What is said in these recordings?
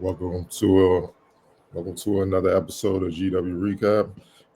Welcome to another episode of GW Recap.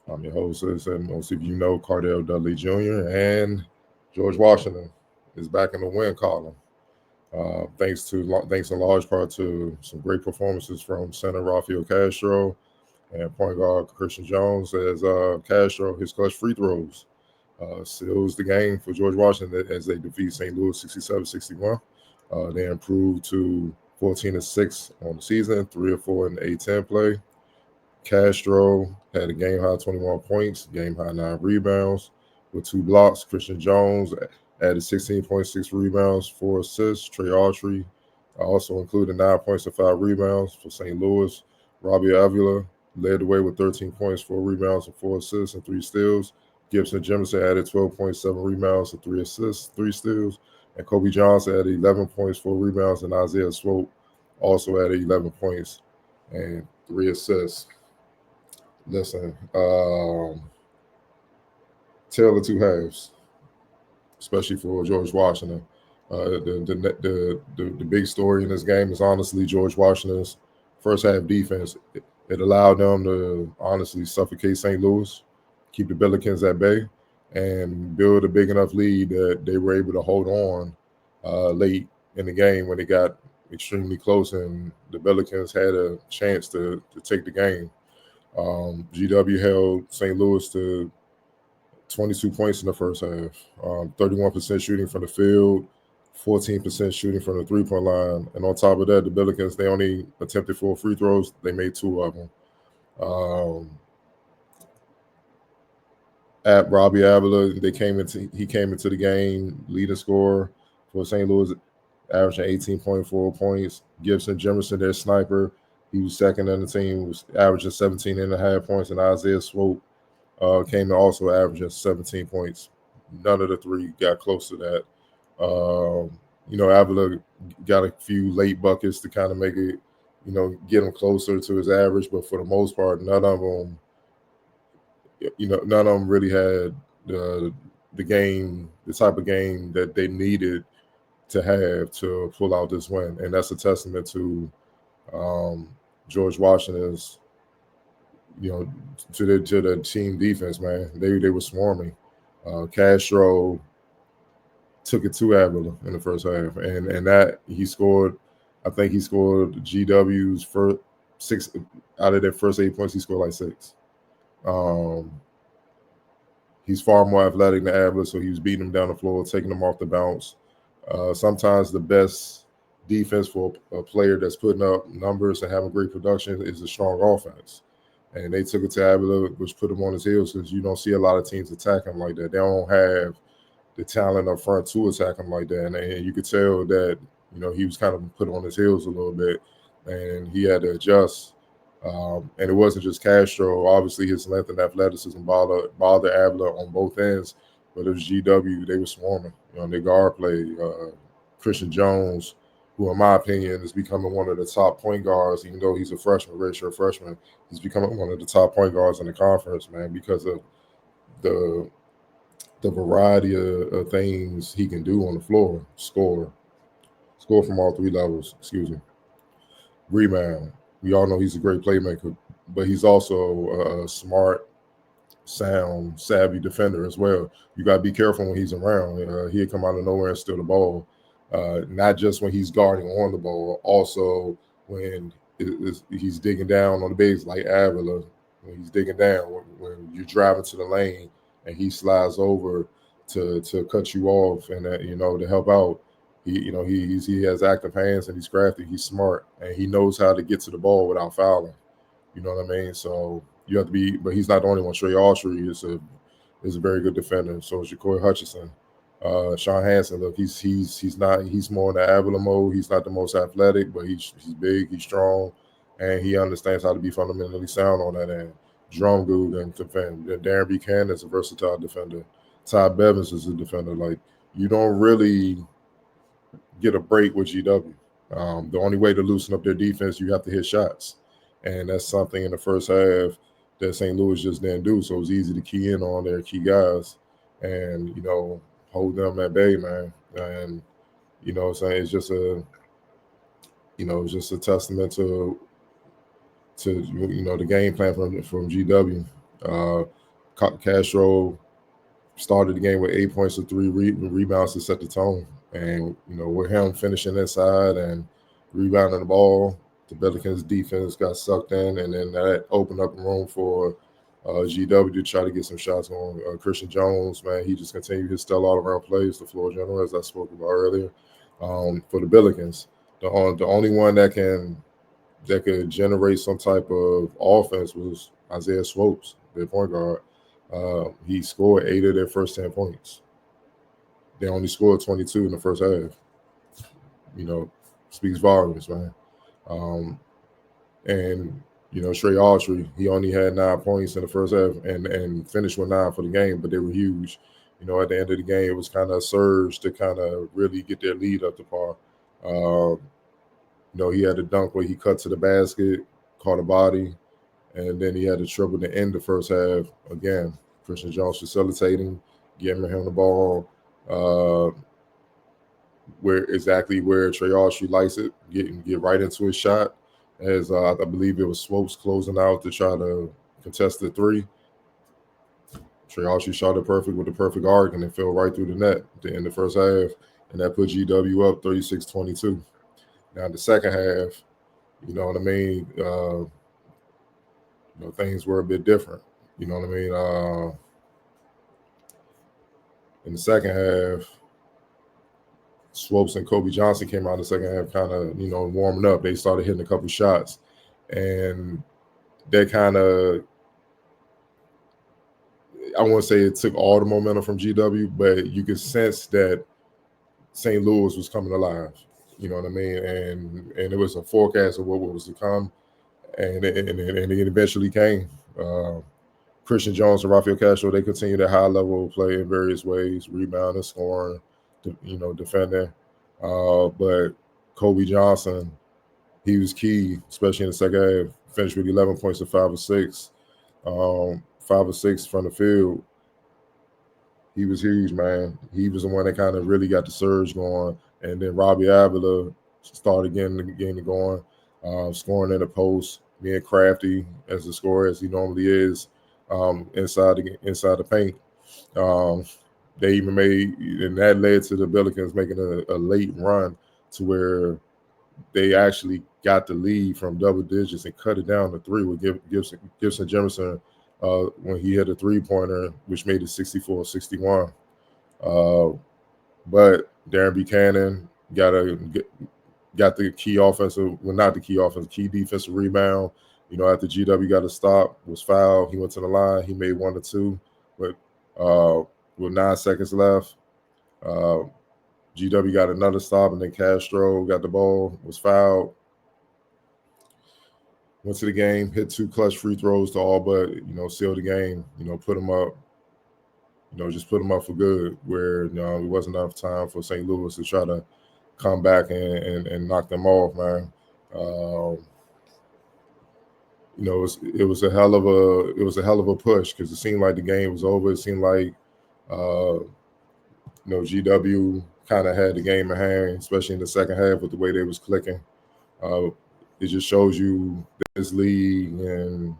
I'm your host, as most of you know, Cardell Dudley Jr. and George Washington is back in the win column. Thanks in large part to some great performances from center Rafael Castro and point guard Christian Jones, as Castro his clutch free throws seals the game for George Washington as they defeat St. Louis 67-61. They improved to 14-6 on the season, 3-4 in the A10 play. Castro had a game high 21 points, game high 9 rebounds with 2 blocks. Christian Jones added 16.6 rebounds, 4 assists. Trey Autry also included 9 points and 5 rebounds for St. Louis. Robbie Avila led the way with 13 points, 4 rebounds, and 4 assists and 3 steals. Gibson Jimerson added 12.7 rebounds and 3 assists, 3 steals. And Kobe Johnson added 11 points, 4 rebounds, and Isaiah Swope also added 11 points and 3 assists. Listen, tale of two halves, especially for George Washington. The big story in this game is honestly George Washington's first half defense. It allowed them to honestly suffocate St. Louis, keep the Billikens at bay, and build a big enough lead that they were able to hold on late in the game when it got extremely close and the Billikens had a chance to take the game. GW held St. Louis to 22 points in the first half, 31% shooting from the field, 14% shooting from the three-point line. And on top of that, the Billikens, they only attempted 4 free throws. They made 2 of them. At Robbie Avila, he came into the game leading scorer for St. Louis, averaging 18.4 points. Gibson Jimerson, their sniper, he was second on the team, was averaging 17.5 points, and Isaiah Swope came in also averaging 17 points. None of the three got close to that. Avila got a few late buckets to kind of make it, get him closer to his average, but for the most part, none of them really had the type of game that they needed to have to pull out this win, and that's a testament to George Washington's, to the team defense, man. They were swarming. Castro took it to Avila in the first half, and that he scored. I think he scored GW's first 6 out of their first 8 points. He scored like 6. He's far more athletic than Avila, so he was beating him down the floor, taking him off the bounce. Sometimes the best defense for a player that's putting up numbers and having great production is a strong offense. And they took it to Avila, which put him on his heels because you don't see a lot of teams attack him like that. They don't have the talent up front to attack him like that. And you could tell that, he was kind of put on his heels a little bit, and he had to adjust. And it wasn't just Castro. Obviously, his length and athleticism bothered Avila on both ends. But it was GW. They were swarming. Their guard play, Christian Jones, who, in my opinion, is becoming one of the top point guards, even though he's a freshman, redshirt freshman. He's becoming one of the top point guards in the conference, man, because of the variety of things he can do on the floor. Score from all 3 levels. Rebound. We all know he's a great playmaker, but he's also a smart, sound, savvy defender as well. You got to be careful when he's around. He'll come out of nowhere and steal the ball, not just when he's guarding on the ball, also when he's digging down on the base like Avila. When he's digging down, when you're driving to the lane and he slides over to cut you off and to help out. He has active hands and he's crafty. He's smart and he knows how to get to the ball without fouling. You know what I mean? So you have to be, but he's not the only one. Trey Autry is a very good defender. So is Jacoy Hutchinson. Sean Hansen, look, he's more in the Avila mode. He's not the most athletic, but he's big, he's strong, and he understands how to be fundamentally sound on that end. Jerome Guggen defend. Darren Buchanan is a versatile defender. Todd Bevins is a defender. Like, you don't really get a break with GW. The only way to loosen up their defense, you have to hit shots. And that's something in the first half that St. Louis just didn't do. So it was easy to key in on their key guys and, hold them at bay, man. And, it's just It was just a testament to the game plan from GW. Uh, Castro started the game with 8 points and three rebounds to set the tone. And with him finishing inside and rebounding the ball, the Billikens defense got sucked in, and then that opened up room for GW to try to get some shots on. Christian Jones, man, he just continued his stellar all-around plays, the floor general, as I spoke about earlier. For the Billikens, the only one that could generate some type of offense was Isaiah Swopes, their point guard. He scored 8 of their first 10 points. They only scored 22 in the first half. Speaks volumes, man. And Trey Autry, he only had 9 points in the first half and finished with 9 for the game, but they were huge. At the end of the game, it was kind of a surge to kind of really get their lead up to par. He had a dunk where he cut to the basket, caught a body, and then he had a triple to end the first half. Again, Christian Jones facilitating, giving him the ball where Trey Autry likes it, get right into his shot. As I believe it was Swopes closing out to try to contest the three. Trey Autry shot it perfect with the perfect arc, and it fell right through the net at the end of the first half, and that put GW up 36-22. Now in the second half, you know what I mean? Things were a bit different. You know what I mean? In the second half, Swopes and Kobe Johnson came out in the second half kind of, warming up. They started hitting a couple shots. And that kind of, I won't say it took all the momentum from GW, but you could sense that St. Louis was coming alive. You know what I mean? And it was a forecast of what was to come. And it eventually came. Christian Jones and Rafael Castro, they continued at high level of play in various ways, rebounding, scoring, defending. But Kobe Johnson, he was key, especially in the second half. Finished with 11 points and 5 of 6. 5 of 6 from the field. He was huge, man. He was the one that kind of really got the surge going. And then Robbie Avila started getting the game going, scoring in the post, being crafty as a scorer as he normally is inside the paint. They even made, and that led to the Billikens making a late run to where they actually got the lead from double digits and cut it down to 3 with Gibson Jefferson when he hit a 3-pointer, which made it 64-61. But Darren Buchanan got the key offensive, well, not the key offensive, key defensive rebound. After GW got a stop, was fouled. He went to the line. He made 1 or 2, but with 9 seconds left, GW got another stop, and then Castro got the ball, was fouled. Went to the game, hit 2 clutch free throws to all but, seal the game, put them up, just put them up for good, where, it wasn't enough time for St. Louis to try to come back and knock them off, man. It was a hell of a push because it seemed like the game was over. It seemed like, GW kind of had the game in hand, especially in the second half with the way they was clicking. It just shows you this league, and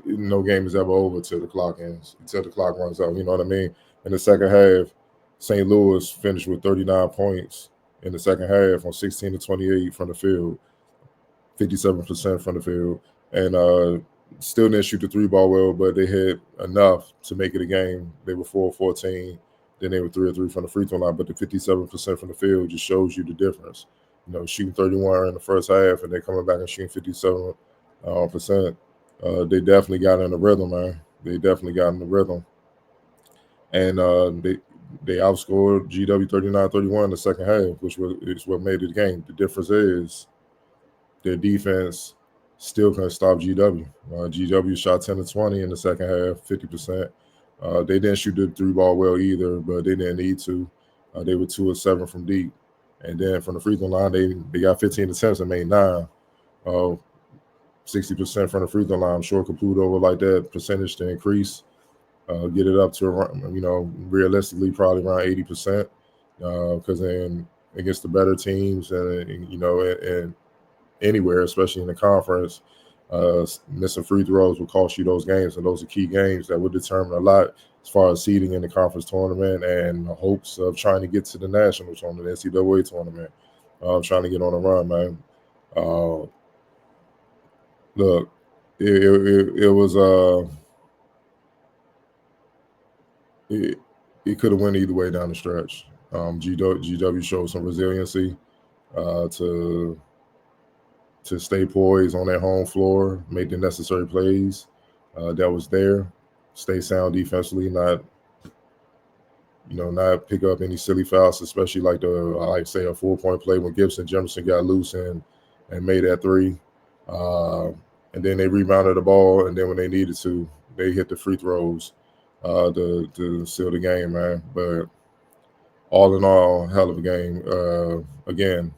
no game is ever over till the clock ends, until the clock runs out. You know what I mean? In the second half, St. Louis finished with 39 points in the second half on 16 to 28 from the field, 57% from the field, and still didn't shoot the 3-ball well, but they had enough to make it a game. They were 4-14. Then they were 3 of 3 from the free throw line, but the 57% from the field just shows you the difference. Shooting 31 in the first half, and they're coming back and shooting 57%. They definitely got in the rhythm, man. They definitely got in the rhythm. And they outscored GW 39-31 in the second half, which is what made it a game. The difference is their defense still couldn't stop GW. GW shot 10 of 20 in the second half, 50%. They didn't shoot the 3-ball well either, but they didn't need to. They were 2 of 7 from deep. And then from the free throw line, they got 15 attempts and made 9. 60% from the free throw line. I'm sure Caputo would like that percentage to increase, get it up to around, realistically probably around 80%. Because then against the better teams, and and anywhere, especially in the conference. Missing free throws will cost you those games, and those are key games that would determine a lot as far as seeding in the conference tournament and the hopes of trying to get to the national tournament, NCAA tournament, trying to get on a run, man. Uh, Look, it was it, it could have went either way down the stretch. GW showed some resiliency uh, to to stay poised on their home floor, make the necessary plays that was there, stay sound defensively, not pick up any silly fouls, especially like I like say a 4-point play when Gibson Jefferson got loose and made that three. Uh, and then they rebounded the ball, and then when they needed to, they hit the free throws to seal the game, man. But all in all, hell of a game. Again,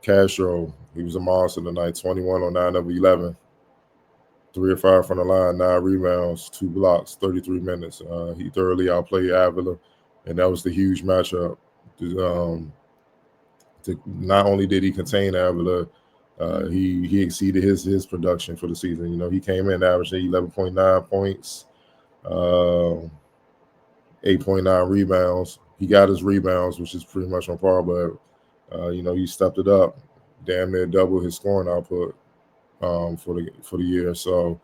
Castro, he was a monster tonight, 21 on 9 of 11. 3 or 5 from the line, 9 rebounds, 2 blocks, 33 minutes. He thoroughly outplayed Avila, and that was the huge matchup. Um, Not only did he contain Avila, he exceeded his production for the season. He came in averaging 11.9 points, uh, 8.9 rebounds. He got his rebounds, which is pretty much on par, but he stepped it up, damn near double his scoring output for the year. So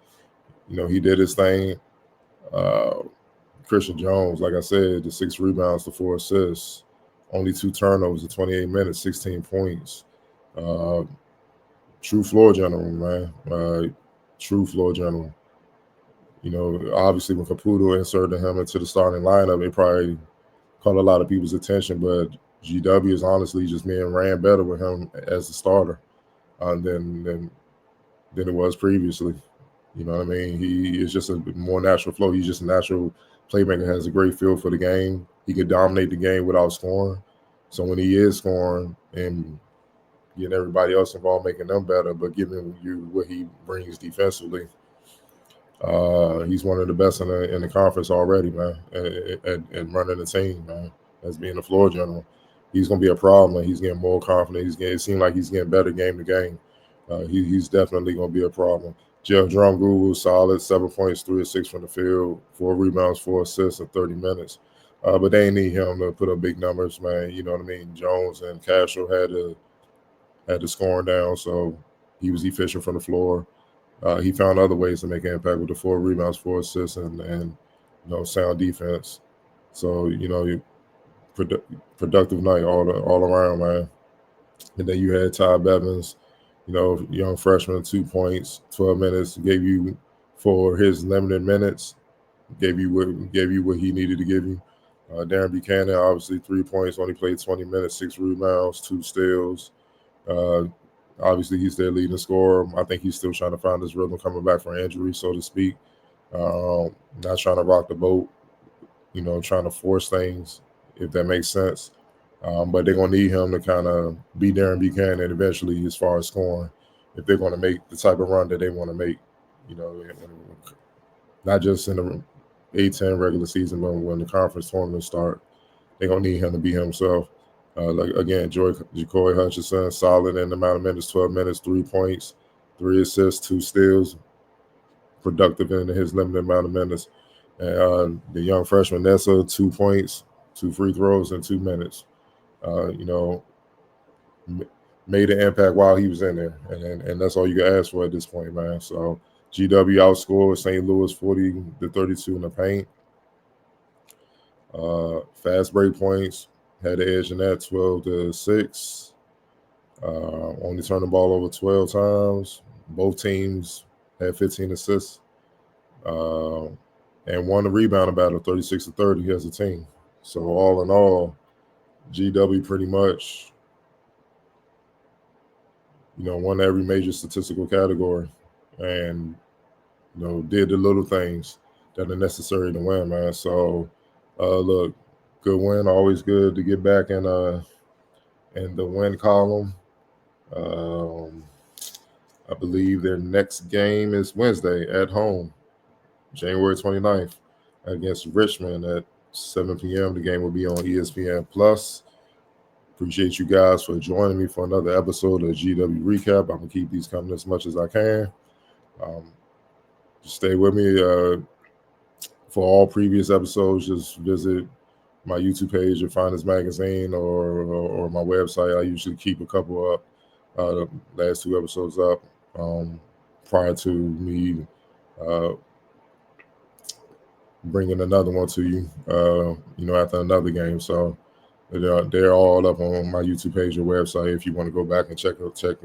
he did his thing. Uh, Christian Jones, like I said, the 6 rebounds to 4 assists, only 2 turnovers in 28 minutes, 16 points. Uh, True floor general, man. True floor general. Obviously when Caputo inserted him into the starting lineup, it probably caught a lot of people's attention, but GW is honestly just being ran better with him as the starter than it was previously. You know what I mean? He is just a more natural flow. He's just a natural playmaker, has a great feel for the game. He could dominate the game without scoring. So when he is scoring and getting everybody else involved, making them better, but giving you what he brings defensively, he's one of the best in the conference already, man, and running the team, man, as being the floor general. He's going to be a problem, and he's getting more confident. It seems like he's getting better game to game. He's definitely going to be a problem. Jeff Drumgoole was solid, 7 points, 3 or 6 from the field, 4 rebounds, 4 assists in 30 minutes. But they need him to put up big numbers, man. You know what I mean? Jones and Castro had the scoring down, so he was efficient from the floor. He found other ways to make an impact with the 4 rebounds, 4 assists, and sound defense. So productive night all around, man. And then you had Ty Bevins, young freshman, 2 points, 12 minutes, gave you for his limited minutes, gave you what he needed to give you. Darren Buchanan, obviously 3 points, only played 20 minutes, 6 rebounds, 2 steals. Uh, Obviously, he's their leading scorer. I think he's still trying to find his rhythm coming back from injury, so to speak. Not trying to rock the boat, trying to force things, if that makes sense. But they're going to need him to kind of be Darren Buchanan eventually as far as scoring if they're going to make the type of run that they want to make, not just in the A-10 regular season, but when the conference tournaments start. They're going to need him to be himself. Like again, Ja'Cory Hutchinson, solid in the amount of minutes, 12 minutes, 3 points, 3 assists, 2 steals, productive in his limited amount of minutes. And the young freshman Nessa, 2 points, 2 free throws in 2 minutes. Made an impact while he was in there, and that's all you can ask for at this point, man. So GW outscored St. Louis 40-32 in the paint. Fast break points, had the edge in that 12-6. Only turned the ball over 12 times. Both teams had 15 assists. And won the rebound battle 36-30 as a team. So all in all, GW pretty much, won every major statistical category and, did the little things that are necessary to win, man. So, look, good win. Always good to get back in the win column. I believe their next game is Wednesday at home, January 29th, against Richmond at 7 p.m. The game will be on ESPN Plus. Appreciate you guys for joining me for another episode of GW Recap. I'm gonna keep these coming as much as I can. Just stay with me. For all previous episodes, just visit my YouTube page or Finest Magazine or my website. I usually keep a couple up. The last 2 episodes up prior to me bringing another one to you, after another game. So they're all up on my YouTube page or website if you want to go back and check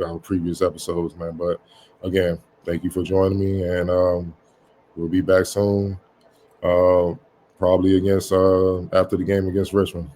out previous episodes, man. But again, thank you for joining me, and we'll be back soon. Probably against after the game against Richmond.